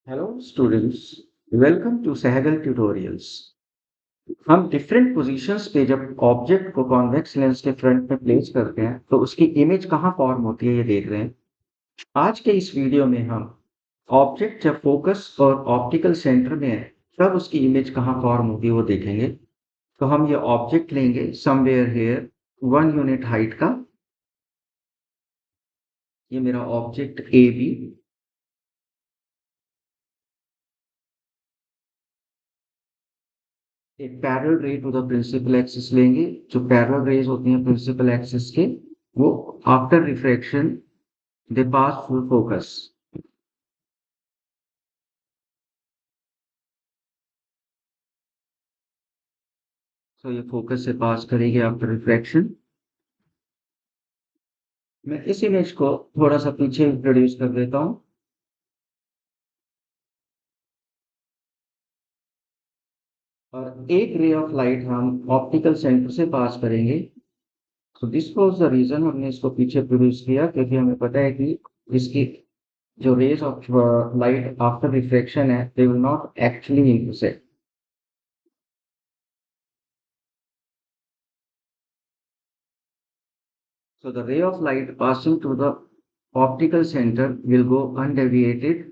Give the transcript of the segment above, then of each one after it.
Hello students, welcome to Sehgal tutorials। हम different positions पे जब ऑब्जेक्ट को कॉन्वेक्स लेंस के फ्रंट में प्लेस करते हैं तो उसकी इमेज कहाँ फॉर्म होती है ये देख रहे हैं। आज के इस वीडियो में हम ऑब्जेक्ट जब फोकस और ऑप्टिकल सेंटर में है तब उसकी इमेज कहाँ फॉर्म होती है वो देखेंगे। तो हम ये ऑब्जेक्ट लेंगे समवेयर हेयर 1 यूनिट हाइट का। ये मेरा ऑब्जेक्ट ए बी। एक पैरेलल रे टू द प्रिंसिपल एक्सिस लेंगे। जो पैरेलल रेज होती हैं प्रिंसिपल एक्सिस के, वो after refraction they pass through focus. तो ये फोकस से पास करेगी आफ्टर रिफ्रैक्शन। मैं इस इमेज को थोड़ा सा पीछे इंट्रोड्यूस कर देता हूँ। और एक रे ऑफ लाइट हम ऑप्टिकल सेंटर से पास करेंगे। तो दिस वाज द रीजन हमने इसको पीछे प्रोड्यूस किया, क्योंकि हमें पता है कि इसकी जो rays of light after refraction है they will not actually intersect. So the ray of light passing through the optical center will go undeviated.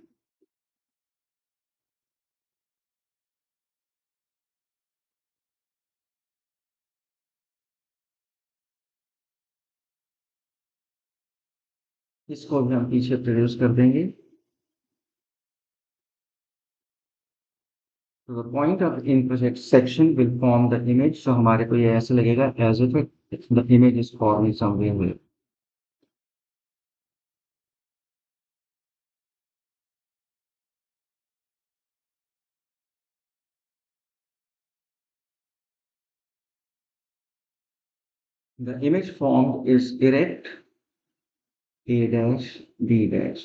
इसको भी हम पीछे प्रोड्यूस कर देंगे। So the point of intersection will form the image. So हमारे को ये ऐसे लगेगा as if the image is forming somewhere here. The image formed is erect A dash B dash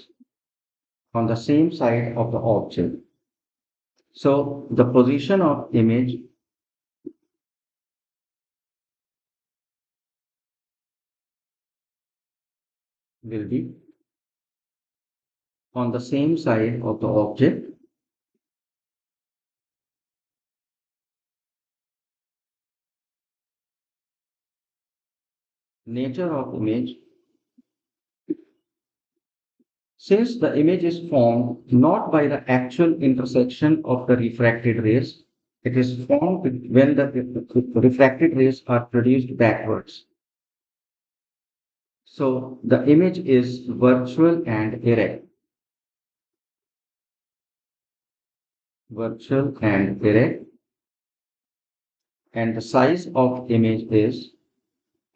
on the same side of the object. So the position of image will be on the same side of the object. Nature of image. Since the image is formed not by the actual intersection of the refracted rays, it is formed when the refracted rays are produced backwards. So the image is virtual and erect. Virtual and erect. And the size of image is,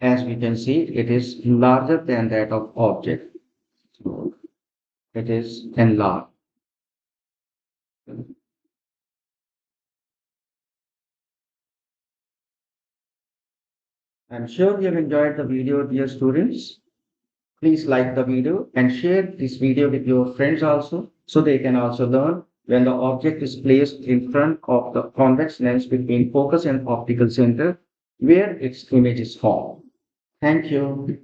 as we can see, it is larger than that of object. So it is enlarged. I'm sure you have enjoyed the video, dear students. Please like the video and share this video with your friends also, so they can also learn when the object is placed in front of the convex lens between focus and optical center where its image is formed. Thank you.